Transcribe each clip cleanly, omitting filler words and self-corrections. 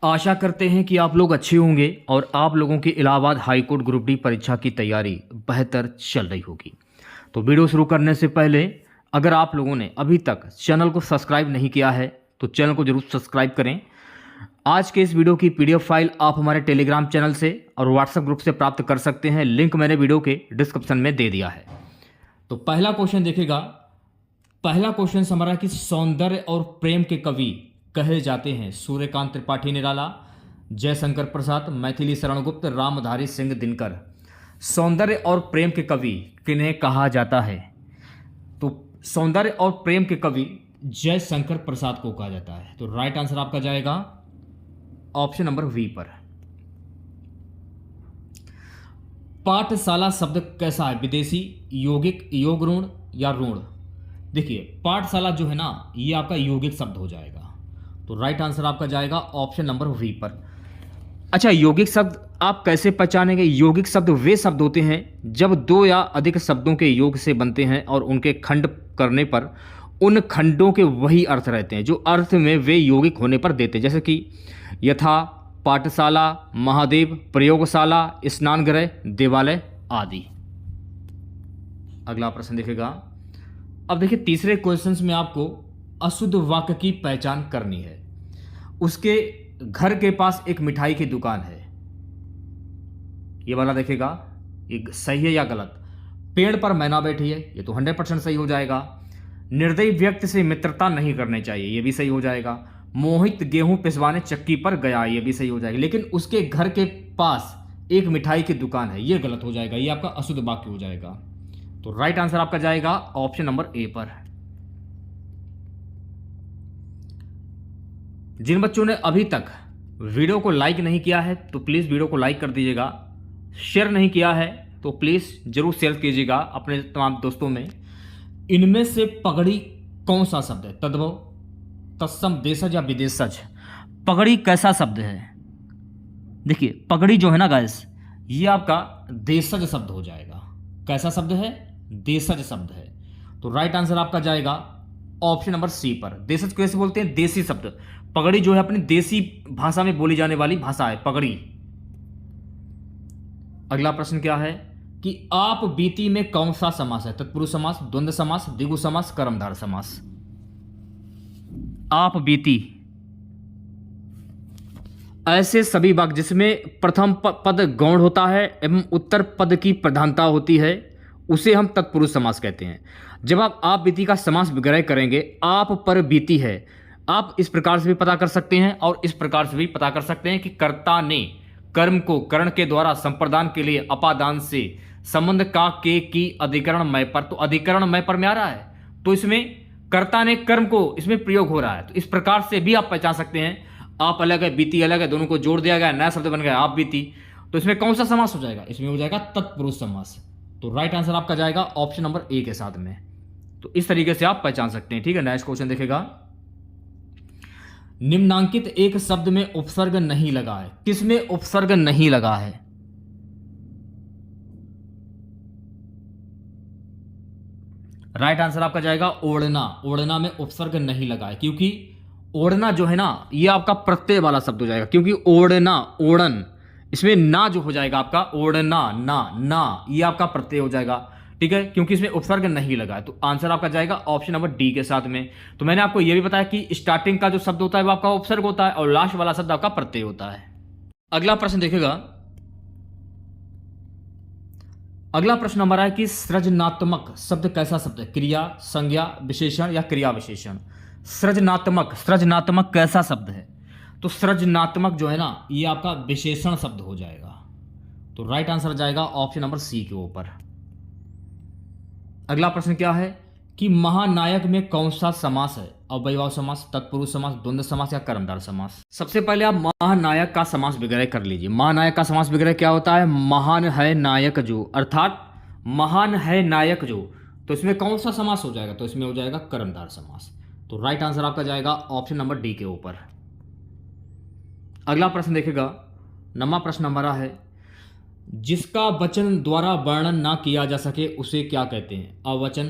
आशा करते हैं कि आप लोग अच्छे होंगे और आप लोगों की Allahabad high court group D परीक्षा की तैयारी बेहतर चल रही होगी। तो वीडियो शुरू करने से पहले अगर आप लोगों ने अभी तक चैनल को सब्सक्राइब नहीं किया है तो चैनल को जरूर सब्सक्राइब करें। आज के इस वीडियो की पीडीएफ फाइल आप हमारे टेलीग्राम चैनल से और व्हाट्सएप ग्रुप से प्राप्त कर सकते हैं। लिंक मैंने वीडियो के डिस्क्रिप्शन में दे दिया है। तो पहला क्वेश्चन देखिएगा। पहला क्वेश्चन हमारा कि सौंदर्य और प्रेम के कवि कहे जाते हैं। सूर्यकांत त्रिपाठी निराला, जयशंकर प्रसाद, मैथिली शरण गुप्त, रामधारी सिंह दिनकर। सौंदर्य और प्रेम के कवि किन्हें कहा जाता है? तो सौंदर्य और प्रेम के कवि जयशंकर प्रसाद को कहा जाता है। तो राइट आंसर आपका जाएगा ऑप्शन नंबर वी पर। पाठशाला शब्द कैसा है? विदेशी, यौगिक, योग ऋण या ऋण? देखिए पाठशाला जो है ना ये आपका यौगिक शब्द हो जाएगा। तो राइट आंसर आपका जाएगा ऑप्शन नंबर वी पर। अच्छा, यौगिक शब्द आप कैसे पहचानेंगे? यौगिक शब्द वे शब्द होते हैं जब दो या अधिक शब्दों के योग से बनते हैं और उनके खंड करने पर उन खंडों के वही अर्थ रहते हैं जो अर्थ में वे यौगिक होने पर देते हैं। जैसे कि यथा, पाठशाला, महादेव, प्रयोगशाला, स्नानगृह, देवालय आदि। अगला प्रश्न देखेगा। अब देखिए तीसरे क्वेश्चन में आपको अशुद्ध वाक्य की पहचान करनी है। उसके घर के पास एक मिठाई की दुकान है। ये वाला देखेगा ये सही है या गलत? पेड़ पर मैना बैठी है, ये तो 100% सही हो जाएगा। निर्दयी व्यक्ति से मित्रता नहीं करनी चाहिए, ये भी सही हो जाएगा। मोहित गेहूं पिसवाने चक्की पर गया, ये भी सही हो जाएगा। लेकिन उसके घर के पास एक मिठाई की दुकान है, ये गलत हो जाएगा, ये आपका अशुद्ध वाक्य हो जाएगा। तो राइट आंसर आपका जाएगा ऑप्शन नंबर ए पर। जिन बच्चों ने अभी तक वीडियो को लाइक नहीं किया है तो प्लीज़ वीडियो को लाइक कर दीजिएगा। शेयर नहीं किया है तो प्लीज़ जरूर शेयर कीजिएगा अपने तमाम दोस्तों में। इनमें से पगड़ी कौन सा शब्द है? तद्भव, तत्सम, देशज या विदेशज? पगड़ी कैसा शब्द है? देखिए पगड़ी जो है ना गाइस ये आपका देशज शब्द हो जाएगा। कैसा शब्द है? देशज शब्द है। तो राइट आंसर आपका जाएगा ऑप्शन नंबर सी पर। देशज कैसे बोलते हैं? देसी शब्द। पगड़ी जो है अपनी देसी भाषा में बोली जाने वाली भाषा है पगड़ी। अगला प्रश्न क्या है कि आप बीती में कौन सा समास है? तत्पुरुष समास, द्वंद्व समास, द्विगु समास, कर्मधारय समास? आप बीती ऐसे सभी वाक्य जिसमें प्रथम पद गौण होता है एवं उत्तर पद की प्रधानता होती है उसे हम तत्पुरुष समास कहते हैं। जब आप बीती का समास विग्रह करेंगे, आप पर बीती है, आप इस प्रकार से भी पता कर सकते हैं और इस प्रकार से भी पता कर सकते हैं कि कर्ता ने कर्म को करण के द्वारा संप्रदान के लिए अपादान से संबंध का के की अधिकरण मय पर, तो अधिकरण मय पर में आ रहा है तो इसमें कर्ता ने कर्म को इसमें प्रयोग हो रहा है। तो इस प्रकार से भी आप पहचान सकते हैं। आप अलग है, बीती अलग है, दोनों को जोड़ दिया गया, नया शब्द बन गया आप बीती। तो इसमें कौन सा समास हो जाएगा? इसमें हो जाएगा तत्पुरुष समास। तो राइट आंसर आपका जाएगा ऑप्शन नंबर ए के साथ में। तो इस तरीके से आप पहचान सकते हैं। ठीक है, नेक्स्ट क्वेश्चन देखेगा। निम्नांकित एक शब्द में उपसर्ग नहीं लगा है। किसमें उपसर्ग नहीं लगा है? राइट आंसर आपका जाएगा ओढ़ना। ओढ़ना में उपसर्ग नहीं लगा है क्योंकि ओढ़ना जो है ना ये आपका प्रत्यय वाला शब्द हो जाएगा। क्योंकि ओढ़ना, ओढ़न, इसमें ना जो हो जाएगा आपका ओढ़ना, ना ये आपका प्रत्यय हो जाएगा। ठीक है, क्योंकि इसमें उपसर्ग नहीं लगा है। तो आंसर आपका जाएगा ऑप्शन नंबर डी के साथ में। तो मैंने आपको यह भी बताया कि स्टार्टिंग का जो शब्द होता है वो आपका उपसर्ग होता है और लास्ट वाला शब्द आपका प्रत्यय होता है। अगला प्रश्न देखेगा। अगला प्रश्न हमारा है कि सृजनात्मक शब्द कैसा शब्द है? क्रिया, संज्ञा, विशेषण या क्रिया विशेषण? सृजनात्मक कैसा शब्द है? तो सृजनात्मक जो है ना ये आपका विशेषण शब्द हो जाएगा। तो राइट आंसर जाएगा ऑप्शन नंबर सी के ऊपर। अगला प्रश्न क्या है कि महानायक में कौन सा समास है? अव्ययभाव समास, तत्पुरुष समास, द्वंद्व समास या कर्मधारय समास? सबसे पहले आप महानायक का समास विग्रह कर लीजिए। महानायक का समास विग्रह क्या होता है? महान है नायक जो, अर्थात महान है नायक जो। तो इसमें कौन सा समास हो जाएगा? तो इसमें हो जाएगा कर्मधारय समास। तो राइट आंसर आपका जाएगा ऑप्शन नंबर डी के ऊपर। अगला प्रश्न देखेगा। नवा प्रश्न हमारा है जिसका वचन द्वारा वर्णन ना किया जा सके उसे क्या कहते हैं? अवचन,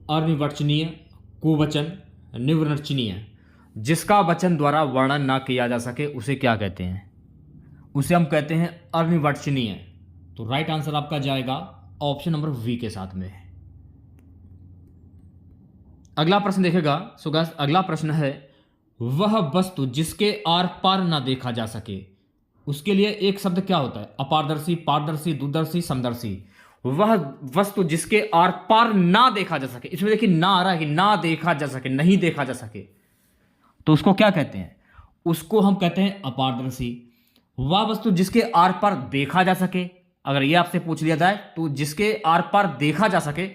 अनिर्वचनीय, कुवचन, निर्वचनीय। जिसका वचन द्वारा वर्णन ना किया जा सके उसे क्या कहते हैं? उसे हम कहते हैं अनिर्वचनीय। तो राइट आंसर आपका जाएगा ऑप्शन नंबर वी के साथ में। अगला प्रश्न देखेगा। सो गाइस अगला प्रश्न है, वह वस्तु जिसके आर पार ना देखा जा सके, उसके लिए एक शब्द क्या होता है? अपारदर्शी, पारदर्शी, दूरदर्शी, समदर्शी। वह वस्तु जिसके आर पार ना देखा जा सके, इसमें देखिए ना आ रहा है कि ना देखा जा सके, नहीं देखा जा सके, तो उसको क्या कहते हैं? उसको हम कहते हैं अपारदर्शी। वह वस्तु जिसके आर पार देखा जा सके, अगर ये आपसे पूछ लिया जाए तो जिसके आर पार देखा जा सके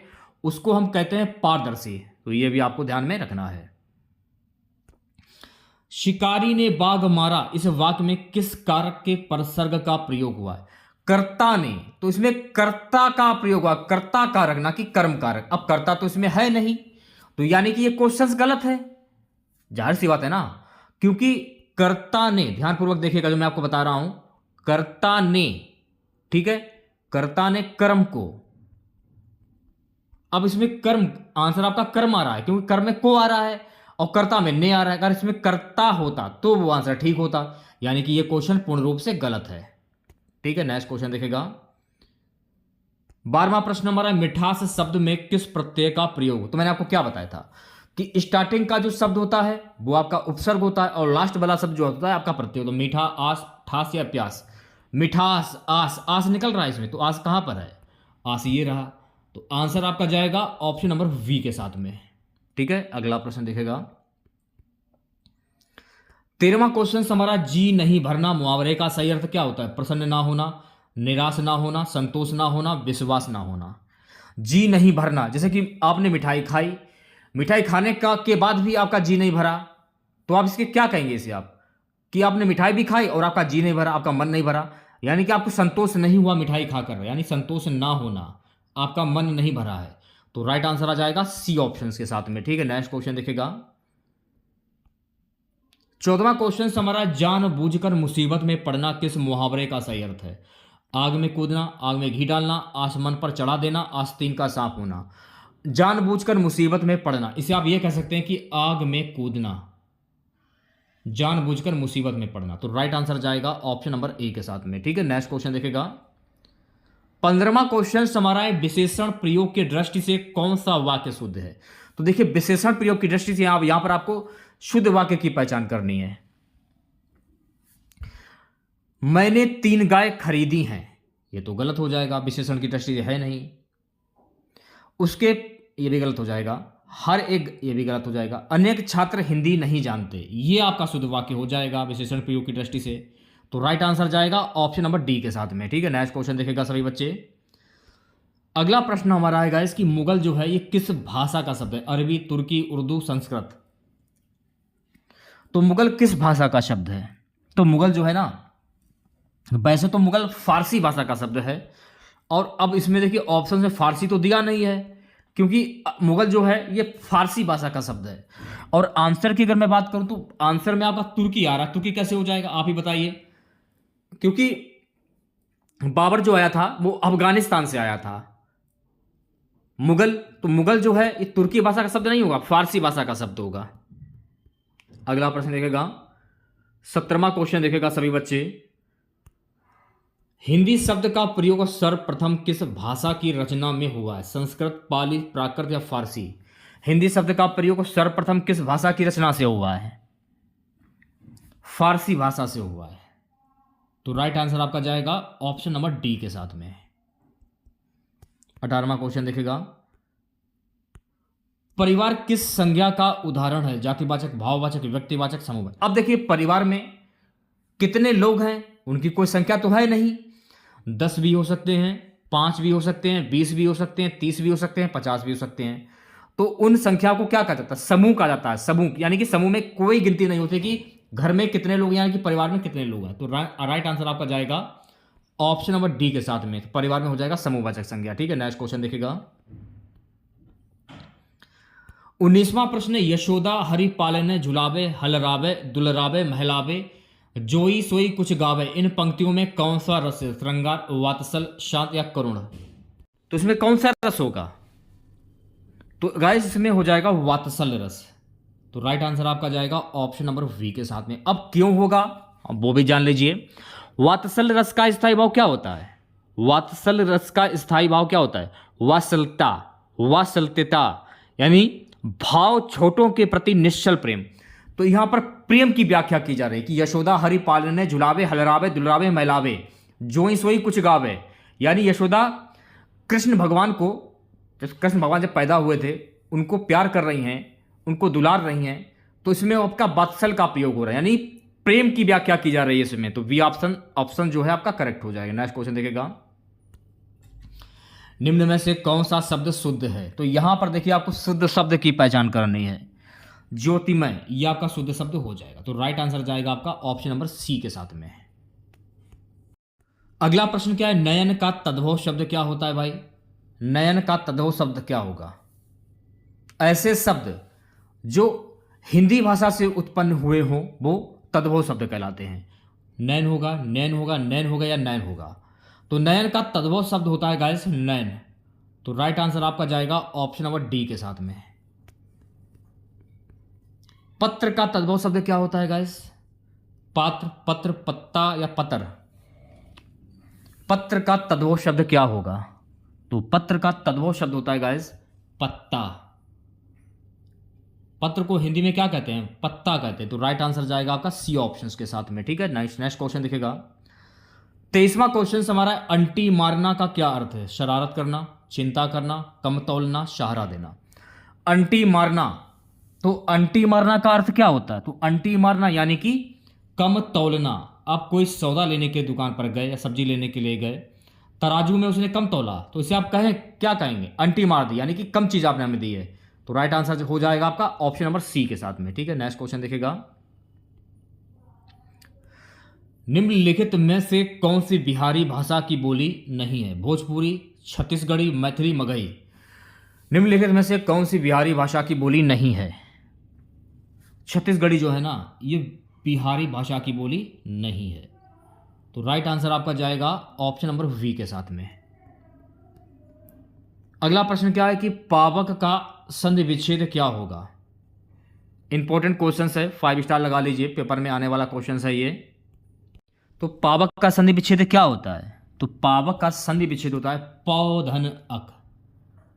उसको हम कहते हैं पारदर्शी। तो ये भी आपको ध्यान में रखना है। शिकारी ने बाघ मारा, इस वाक्य में किस कारक के परसर्ग का प्रयोग हुआ है? कर्ता ने, तो इसमें कर्ता का प्रयोग हुआ, कर्ता कारक ना कि कर्म कारक। अब कर्ता तो इसमें है नहीं, तो यानी कि ये क्वेश्चन गलत है। जाहिर सी बात है ना, क्योंकि कर्ता ने, ध्यानपूर्वक देखिएगा जो मैं आपको बता रहा हूं, कर्ता ने, ठीक है, कर्ता ने कर्म को, अब इसमें कर्म, आंसर आपका कर्म आ रहा है क्योंकि कर्म में को आ रहा है और कर्ता में ने आ रहा है। अगर इसमें कर्ता होता तो वो आंसर ठीक होता, यानी कि ये क्वेश्चन पूर्ण रूप से गलत है। ठीक है, नेक्स्ट क्वेश्चन देखेगा। 12वां प्रश्न हमारा, मिठास शब्द में किस प्रत्यय का प्रयोग? तो मैंने आपको क्या बताया था कि स्टार्टिंग का जो शब्द होता है वो आपका उपसर्ग होता है और लास्ट वाला शब्द जो होता है आपका प्रत्यय। तो मीठा, आस, ठास या प्यास। मिठास, आस, आस निकल रहा है इसमें, तो आस कहां पर है? आस ये रहा। तो आंसर आपका जाएगा ऑप्शन नंबर वी के साथ में। ठीक है, अगला प्रश्न देखेगा। 13वां क्वेश्चन हमारा, जी नहीं भरना मुहावरे का सही अर्थ क्या होता है? प्रसन्न ना होना, निराश ना होना, संतोष ना होना, विश्वास ना होना। जी नहीं भरना, जैसे कि आपने मिठाई खाई, मिठाई खाने का के बाद भी आपका जी नहीं भरा, तो आप इसके क्या कहेंगे? इसे आप कि आपने मिठाई भी खाई और आपका जी नहीं भरा, आपका मन नहीं भरा, यानी कि आपको संतोष नहीं हुआ मिठाई खाकर, यानी संतोष ना होना, आपका मन नहीं भरा है। तो राइट आंसर आ जाएगा सी ऑप्शन के साथ में। ठीक है, नेक्स्ट क्वेश्चन देखेगा। 14वां क्वेश्चन हमारा, जानबूझकर मुसीबत में पड़ना किस मुहावरे का सही अर्थ है? आग में कूदना, आग में घी डालना, आसमान पर चढ़ा देना, आस्तीन का सांप होना। जानबूझकर मुसीबत में पड़ना, इसे आप ये कह सकते हैं कि आग में कूदना, जानबूझकर मुसीबत में पड़ना। तो राइट आंसर जाएगा ऑप्शन नंबर ए के साथ में। ठीक है, नेक्स्ट क्वेश्चन देखेगा। 15वां क्वेश्चन हमारा है, विशेषण प्रयोग की दृष्टि से कौन सा वाक्य शुद्ध है? तो देखिए, विशेषण प्रयोग की दृष्टि से यहां पर आपको शुद्ध वाक्य की पहचान करनी है। मैंने 3 गाय खरीदी हैं, ये तो गलत हो जाएगा, विशेषण की दृष्टि से है नहीं। उसके, ये भी गलत हो जाएगा। हर एक, ये भी गलत हो जाएगा। अनेक छात्र हिंदी नहीं जानते, ये आपका शुद्ध वाक्य हो जाएगा विशेषण प्रयोग की दृष्टि से। तो राइट आंसर जाएगा ऑप्शन नंबर डी के साथ में। ठीक है, नेक्स्ट क्वेश्चन देखेगा सभी बच्चे। अगला प्रश्न हमारा आएगा, इसकी मुगल जो है ये किस भाषा का शब्द है? अरबी, तुर्की, उर्दू, संस्कृत। तो मुगल किस भाषा का शब्द है? तो मुगल जो है ना, वैसे तो मुगल फारसी भाषा का शब्द है, और अब इसमें देखिए ऑप्शन में फारसी तो दिया नहीं है, क्योंकि मुगल जो है ये फारसी भाषा का शब्द है। और आंसर की अगर मैं बात करूं तो आंसर में आपका तुर्की आ रहा है। तुर्की कैसे हो जाएगा आप ही बताइए? क्योंकि बाबर जो आया था वो अफगानिस्तान से आया था। मुगल, तो मुगल जो है ये तुर्की भाषा का शब्द नहीं होगा, फारसी भाषा का शब्द होगा। अगला प्रश्न देखेगा, 17वां क्वेश्चन देखेगा सभी बच्चे। हिंदी शब्द का प्रयोग सर्वप्रथम किस भाषा की रचना में हुआ है? संस्कृत, पाली, प्राकृत या फारसी? हिंदी शब्द का प्रयोग सर्वप्रथम किस भाषा की रचना से हुआ है? फारसी भाषा से हुआ है। तो राइट आंसर आपका जाएगा ऑप्शन नंबर डी के साथ में। 18वां क्वेश्चन देखेगा, परिवार किस संज्ञा का उदाहरण है? जातिवाचक, भाववाचक, व्यक्तिवाचक, समूहवाचक। अब देखिए, परिवार में कितने लोग हैं उनकी कोई संख्या तो है नहीं। 10 भी हो सकते हैं, 5 भी हो सकते हैं, 20 भी हो सकते हैं, 30 भी हो सकते हैं, 50 भी हो सकते हैं। तो उन संख्या को क्या कहा जाता है? समूह कहा जाता है। समूह यानी कि समूह में कोई गिनती नहीं होती कि घर में कितने लोग, यानी कि परिवार में कितने लोग हैं। तो राइट आंसर आपका जाएगा ऑप्शन नंबर डी के साथ में। तो परिवार में हो जाएगा समूहवाचक संज्ञा। ठीक है, नेक्स्ट क्वेश्चन देखेगा। 19वां प्रश्न, यशोदा हरि पालने झुलावे, हलरावे, दुलरावे, महलावे, जोई सोई कुछ गावे, इन पंक्तियों में कौन सा रस है? श्रृंगार, वात्सल, शांत या करुण? तो इसमें कौन सा रस होगा? तो गाइस इसमें हो जाएगा वात्सल रस। तो राइट आंसर आपका जाएगा ऑप्शन नंबर वी के साथ में। अब क्यों होगा अब वो भी जान लीजिए। वात्सल रस का स्थायी भाव क्या होता है? वात्सल रस का स्थायी भाव क्या होता है? वात्सलता, वात्सल्यता, यानी भाव छोटों के प्रति निश्चल प्रेम। तो यहां पर प्रेम की व्याख्या की जा रही है कि यशोदा हरि पालने झुलावे हलरावे दुलरावे मैलावे जोई सोई कुछ गावे, यानी यशोदा कृष्ण भगवान को, कृष्ण भगवान जब पैदा हुए थे उनको प्यार कर रही हैं, उनको दुलार रही हैं, तो इसमें आपका वात्सल का प्रयोग हो रहा है, यानी प्रेम की व्याख्या की जा रही है इसमें। तो बी ऑप्शन ऑप्शन जो है आपका करेक्ट हो जाएगा। नेक्स्ट क्वेश्चन देखेगा, निम्न में से कौन सा शब्द शुद्ध है? तो यहां पर देखिए आपको शुद्ध शब्द की पहचान करनी है। ज्योतिमय, यह आपका शुद्ध शब्द हो जाएगा। तो राइट आंसर जाएगा आपका ऑप्शन नंबर सी के साथ में। अगला प्रश्न क्या है? नयन का तद्भव शब्द क्या होता है भाई? नयन का तद्भव शब्द क्या होगा? ऐसे शब्द जो हिंदी भाषा से उत्पन्न हुए हों वो तद्भव शब्द कहलाते हैं। नयन होगा, नैन होगा, नैन होगा या नैन होगा। तो नयन का तद्भव शब्द होता है गाइस नैन। तो राइट आंसर आपका जाएगा ऑप्शन नंबर डी के साथ में। पत्र का तद्भव शब्द क्या होता है गाइस? पात्र, पत्र, पत्ता या पतर। पत्र का तद्भव शब्द क्या होगा? तो पत्र का तद्भव शब्द होता है गाइस पत्ता। पत्र को हिंदी में क्या कहते हैं? पत्ता कहते हैं। तो राइट आंसर जाएगा आपका सी ऑप्शन के साथ में। ठीक है, नेक्स्ट क्वेश्चन दिखेगा। 23वां क्वेश्चन हमारा अंटी मारना का क्या अर्थ है? शरारत करना, चिंता करना, कम तौलना, सहारा देना। अंटी मारना, तो अंटी मारना का अर्थ क्या होता है? तो अंटी मारना यानी कि कम तौलना। आप कोई सौदा लेने के दुकान पर गए या सब्जी लेने के लिए गए, तराजू में उसने कम तौला, तो इसे आप कहें क्या कहेंगे? अंटी मार दी, यानी कि कम चीज आपने हमें दी है। तो राइट आंसर हो जाएगा आपका ऑप्शन नंबर सी के साथ में। ठीक है, नेक्स्ट क्वेश्चन देखेगा। निम्नलिखित में से कौन सी बिहारी भाषा की बोली नहीं है? भोजपुरी, छत्तीसगढ़ी, मैथिली, मगही। निम्नलिखित में से कौन सी बिहारी भाषा की बोली नहीं है? छत्तीसगढ़ी जो है ना, ये बिहारी भाषा की बोली नहीं है। तो राइट आंसर आपका जाएगा ऑप्शन नंबर वी के साथ में। अगला प्रश्न क्या है कि पावक का संधि विच्छेद क्या होगा? इंपॉर्टेंट क्वेश्चन है, 5 स्टार लगा लीजिए, पेपर में आने वाला क्वेश्चन है ये। तो पावक का संधि विच्छेद क्या होता है? तो पावक का संधि विच्छेद होता है पौधन अक।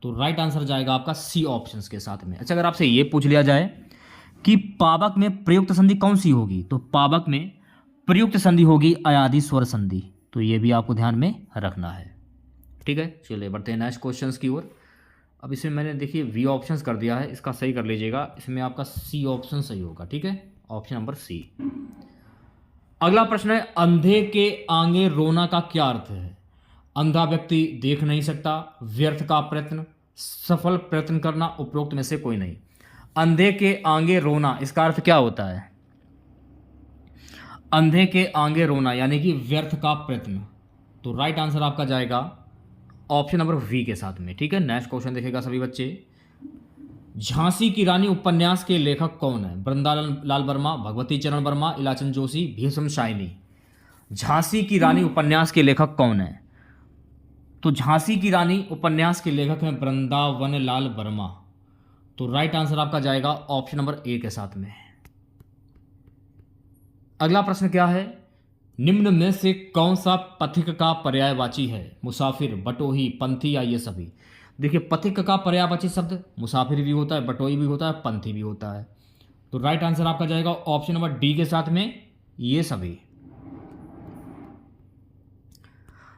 तो राइट आंसर जाएगा आपका सी ऑप्शन के साथ में। अच्छा, अगर आपसे ये पूछ लिया जाए कि पावक में प्रयुक्त संधि कौन सी होगी, तो पावक में प्रयुक्त संधि होगी अयादि स्वर संधि। तो ये भी आपको ध्यान में रखना है। ठीक है, चलिए बढ़ते हैं नेक्स्ट क्वेश्चंस की ओर। अब इसमें मैंने देखिए वी ऑप्शंस कर दिया है, इसका सही कर लीजिएगा। इसमें आपका सी ऑप्शन सही होगा। ठीक है, ऑप्शन नंबर सी। अगला प्रश्न है अंधे के आगे रोना का क्या अर्थ है? अंधा व्यक्ति देख नहीं सकता, व्यर्थ का प्रयत्न, सफल प्रयत्न करना, उपरोक्त में से कोई नहीं। अंधे के आगे रोना, इसका अर्थ क्या होता है? अंधे के आगे रोना यानी कि व्यर्थ का प्रयत्न। तो राइट आंसर आपका जाएगा ऑप्शन नंबर वी के साथ में। ठीक है, नेक्स्ट क्वेश्चन देखेगा सभी बच्चे। झांसी की रानी उपन्यास के लेखक कौन है? वृंदालाल वर्मा, भगवती चरण वर्मा, इलाचन जोशी, भीष्म शाइनी। झांसी की रानी उपन्यास के लेखक कौन है? तो झांसी की रानी उपन्यास के लेखक हैं वृंदावन लाल वर्मा। तो राइट आंसर आपका जाएगा ऑप्शन नंबर ए के साथ में। अगला प्रश्न क्या है? निम्न में से कौन सा पथिक का पर्यायवाची है? मुसाफिर, बटोही, पंथी या ये सभी। देखिए, पथिक का पर्यायवाची शब्द मुसाफिर भी होता है, बटोही भी होता है, पंथी भी होता है। तो राइट आंसर आपका जाएगा ऑप्शन नंबर डी के साथ में, ये सभी।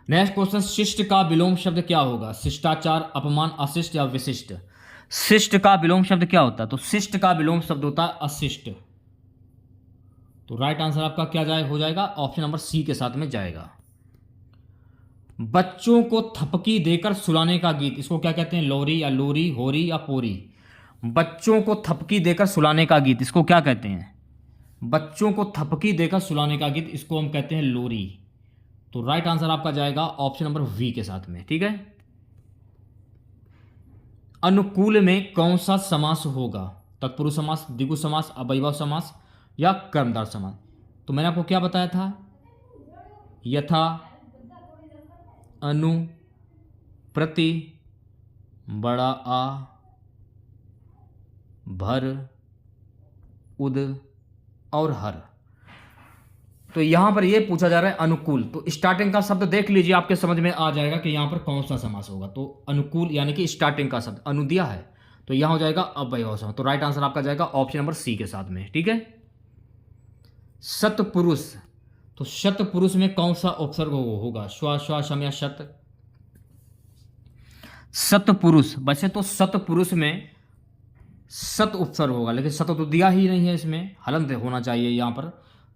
नेक्स्ट क्वेश्चन, शिष्ट का विलोम शब्द क्या होगा? शिष्टाचार, अपमान, अशिष्ट या विशिष्ट। शिष्ट का विलोम शब्द क्या होता है? तो शिष्ट का विलोम शब्द होता है अशिष्ट। तो राइट आंसर आपका क्या हो जाएगा? ऑप्शन नंबर सी के साथ में जाएगा। बच्चों को थपकी देकर सुलाने का गीत, इसको क्या कहते हैं? लोरी या लोरी, होरी या पोरी। बच्चों को थपकी देकर सुलाने का गीत, इसको क्या कहते हैं? बच्चों को थपकी देकर सुलाने का गीत, इसको हम कहते हैं लोरी। तो राइट आंसर आपका जाएगा ऑप्शन नंबर वी के साथ में। ठीक है, अनुकूल में कौन सा समास होगा? तत्पुरुष समास, द्विगु समास, अवयव समास या कर्मधार समास। तो मैंने आपको क्या बताया था? यथा, अनु, प्रति, बड़ा आ, भर, उद और हर। तो यहां पर यह पूछा जा रहा है अनुकूल, तो स्टार्टिंग का शब्द देख लीजिए, आपके समझ में आ जाएगा कि यहां पर कौन सा समास होगा। तो अनुकूल यानी कि स्टार्टिंग का शब्द अनु दिया है, तो यहां हो जाएगा अव्ययभाव समास। तो राइट आंसर आपका जाएगा ऑप्शन नंबर सी के साथ में, ठीक है। सतपुरुष, तो शतपुरुष में कौन सा उपसर्ग होगा? श्वा श्वा शम या शत। सतपुरुष, वैसे तो सतपुरुष में सत उपसर्ग होगा, लेकिन सत तो दिया ही नहीं है, इसमें हलंत होना चाहिए यहां पर।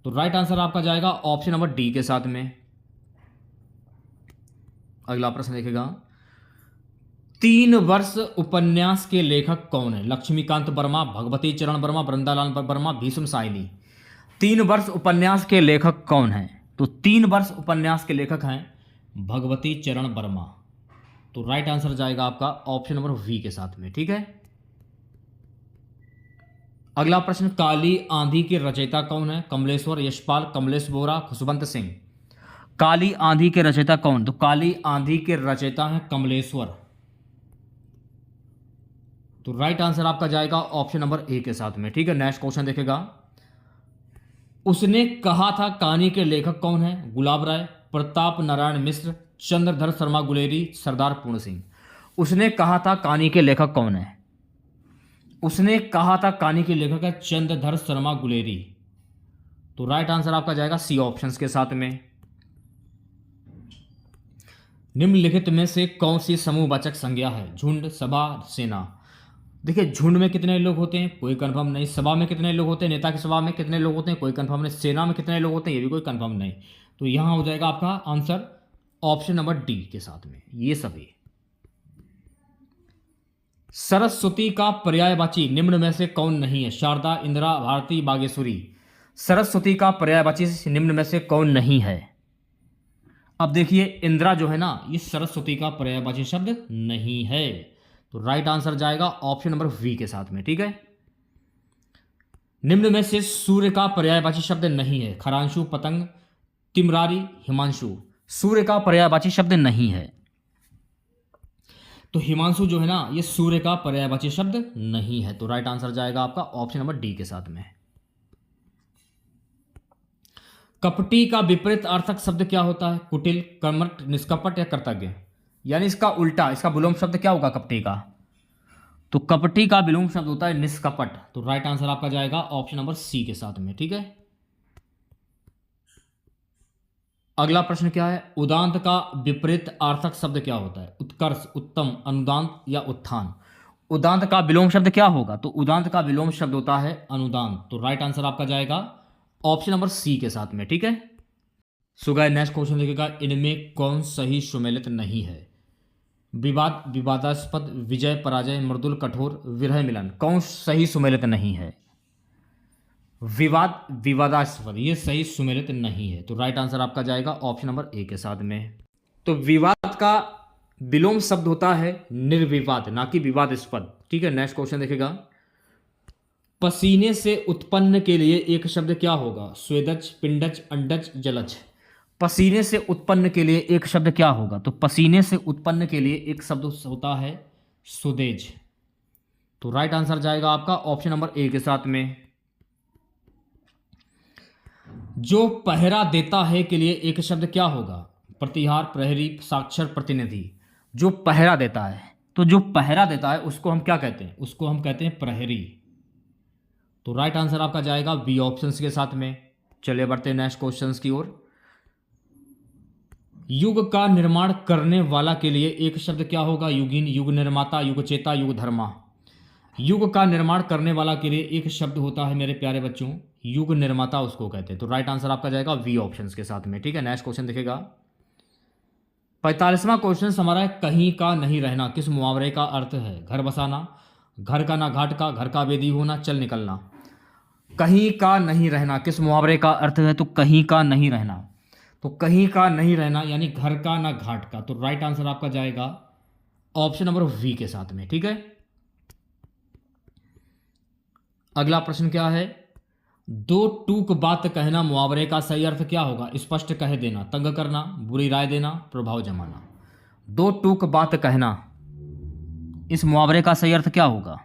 तो राइट आंसर आपका जाएगा ऑप्शन नंबर डी के साथ में। अगला प्रश्न देखेगा, 3 वर्ष उपन्यास के लेखक कौन है? लक्ष्मीकांत वर्मा, भगवती चरण वर्मा, वृंदालाल वर्मा, भीष्म साइली। 3 वर्ष उपन्यास के लेखक कौन है? तो 3 वर्ष उपन्यास के लेखक हैं भगवती चरण वर्मा। तो राइट आंसर जाएगा आपका ऑप्शन नंबर वी के साथ में, ठीक है। अगला प्रश्न, काली आंधी के रचयिता कौन है? कमलेश्वर, यशपाल, कमलेश बोरा, खुशवंत सिंह। काली आंधी के रचयिता कौन? तो काली आंधी के रचयिता हैं कमलेश्वर। तो राइट आंसर आपका जाएगा ऑप्शन नंबर ए के साथ में, ठीक है। नेक्स्ट क्वेश्चन देखेगा, उसने कहा था कहानी के लेखक कौन है? गुलाब राय, प्रताप नारायण मिश्र, चंद्रधर शर्मा गुलेरी, सरदार पूर्ण सिंह। उसने कहा था कहानी के लेखक कौन है? उसने कहा था कहानी के लेखक है चंद्रधर शर्मा गुलेरी। तो राइट आंसर आपका जाएगा सी ऑप्शंस के साथ में। निम्नलिखित में से कौन सी समूहवाचक संज्ञा है? झुंड, सभा, सेना। देखिए, झुंड में कितने लोग होते हैं, कोई कंफर्म नहीं। सभा में कितने लोग होते हैं, नेता की सभा में कितने लोग होते हैं, कोई कंफर्म नहीं। सेना में कितने लोग होते हैं, ये भी कोई कंफर्म नहीं। तो यहां हो जाएगा आपका आंसर ऑप्शन नंबर डी के साथ में, ये सभी। सरस्वती का पर्यायवाची निम्न में से कौन नहीं है? शारदा, इंदिरा, भारती, बागेश्वरी। सरस्वती का पर्यायवाची निम्न में से कौन नहीं है? अब देखिए, इंदिरा जो है ना, ये सरस्वती का पर्यायवाची शब्द नहीं है। तो राइट आंसर जाएगा ऑप्शन नंबर वी के साथ में, ठीक है। निम्न में से सूर्य का पर्यायवाची शब्द नहीं है? खरांशु, पतंग, तिमरारी, हिमांशु। सूर्य का पर्यायवाची शब्द नहीं है, तो हिमांशु जो है ना, ये सूर्य का पर्यायवाची शब्द नहीं है। तो राइट आंसर जाएगा आपका ऑप्शन नंबर डी के साथ में। कपटी का विपरीत अर्थक शब्द क्या होता है? कुटिल, कर्मठ, निष्कपट या कृतज्ञ। यानी इसका उल्टा, इसका विलोम शब्द क्या होगा कपटी का? तो कपटी का विलोम शब्द होता है निष्कपट। तो राइट आंसर आपका जाएगा ऑप्शन नंबर सी के साथ में, ठीक है। अगला प्रश्न क्या है? उदांत का विपरीत अर्थक शब्द क्या होता है? उत्कर्ष, उत्तम, अनुदांत या उत्थान। उदांत का विलोम शब्द क्या होगा? तो उदांत का विलोम शब्द होता है अनुदांत। तो राइट आंसर आपका जाएगा ऑप्शन नंबर सी के साथ में, ठीक है। सो गाइस, नेक्स्ट क्वेश्चन देखिएगा, इनमें कौन सही सुमेलित नहीं है? विवाद, विवादास्पद, विजय, पराजय, मृदुल, कठोर, विरह, मिलन। कौन सही सुमेलित नहीं है? विवाद, विवादास्पद, ये सही सुमेलित नहीं है। तो राइट आंसर आपका जाएगा ऑप्शन नंबर ए के साथ में। तो विवाद का विलोम शब्द होता है निर्विवाद, ना कि विवादास्पद, ठीक है। नेक्स्ट क्वेश्चन देखेगा, पसीने से उत्पन्न के लिए एक शब्द क्या होगा? स्वेदज, पिंडज, अंडज, जलज। पसीने से उत्पन्न के लिए एक शब्द क्या होगा? तो पसीने से उत्पन्न के लिए एक शब्द होता है सुदेज। तो राइट आंसर जाएगा आपका ऑप्शन नंबर ए के साथ में। जो पहरा देता है के लिए एक शब्द क्या होगा? प्रतिहार, प्रहरी, साक्षर, प्रतिनिधि। जो पहरा देता है, तो जो पहरा देता है उसको हम क्या कहते हैं? उसको हम कहते हैं प्रहरी। तो राइट आंसर आपका जाएगा बी ऑप्शंस के साथ में। चलिए बढ़ते हैं नेक्स्ट क्वेश्चंस की ओर। युग का निर्माण करने वाला के लिए एक शब्द क्या होगा? युगीन, युग निर्माता, युग चेता, युग धर्मा। युग का निर्माण करने वाला के लिए एक शब्द होता है मेरे प्यारे बच्चों, युग निर्माता उसको कहते हैं। तो राइट आंसर आपका जाएगा वी ऑप्शंस के साथ में, ठीक है। नेक्स्ट क्वेश्चन देखेगा, 45वां क्वेश्चन हमारा है, कहीं का नहीं रहना किस मुहावरे का अर्थ है? घर बसाना, घर का ना घाट का, घर का बेदी होना, चल निकलना। कहीं का नहीं रहना किस मुहावरे का अर्थ है? तो कहीं का नहीं रहना। तो कहीं का नहीं रहना यानी घर का ना घाट का। तो राइट आंसर आपका जाएगा ऑप्शन नंबर वी के साथ में, ठीक है। अगला प्रश्न क्या है? दो टूक बात कहना मुहावरे का सही अर्थ क्या होगा? स्पष्ट कह देना, तंग करना, बुरी राय देना, प्रभाव जमाना। दो टूक बात कहना, इस मुहावरे का सही अर्थ क्या होगा?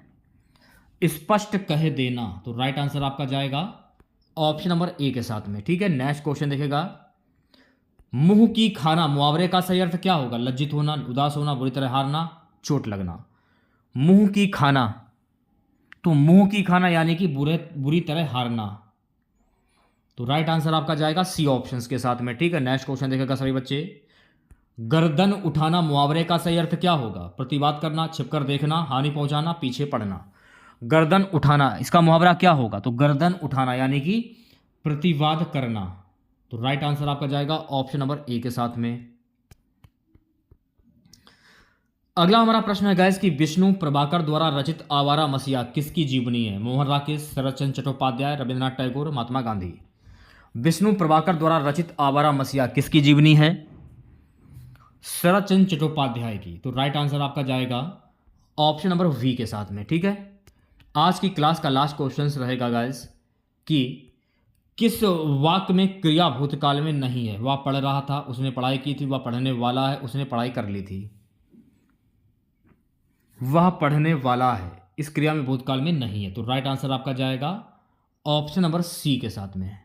स्पष्ट कह देना। तो राइट आंसर आपका जाएगा ऑप्शन नंबर ए के साथ में। ठीक है, नेक्स्ट क्वेश्चन देखेगा, मुंह की खाना मुहावरे का सही अर्थ क्या होगा? लज्जित होना, उदास होना, बुरी तरह हारना, चोट लगना। मुंह की खाना, तो मुंह की खाना यानी कि बुरी तरह हारना। तो राइट आंसर आपका जाएगा सी ऑप्शंस के साथ में। ठीक है, नेक्स्ट क्वेश्चन देखेगा सभी बच्चे, गर्दन उठाना मुहावरे का सही अर्थ क्या होगा? प्रतिवाद करना, छिपकर देखना, हानि पहुंचाना, पीछे पड़ना। गर्दन उठाना, इसका मुहावरा क्या होगा? तो गर्दन उठाना यानी कि प्रतिवाद करना। तो राइट आंसर आपका जाएगा ऑप्शन नंबर ए के साथ में। अगला हमारा प्रश्न है गैस कि विष्णु प्रभाकर द्वारा रचित आवारा मसीहा किसकी जीवनी है? मोहन राकेश, शरद चंद्र चट्टोपाध्याय, रविंद्रनाथ टैगोर, महात्मा गांधी। विष्णु प्रभाकर द्वारा रचित आवारा मसीहा किसकी जीवनी है? शरद चंद्र चट्टोपाध्याय की। तो राइट आंसर आपका जाएगा ऑप्शन नंबर वी के साथ में। ठीक है, आज की क्लास का लास्ट क्वेश्चन रहेगा गाइस कि किस वाक्य में क्रिया भूतकाल में नहीं है? वह पढ़ रहा था, उसने पढ़ाई की थी, वह पढ़ने वाला है, उसने पढ़ाई कर ली थी। वह पढ़ने वाला है, इस क्रिया में भूतकाल में नहीं है। तो राइट आंसर आपका जाएगा ऑप्शन नंबर सी के साथ में।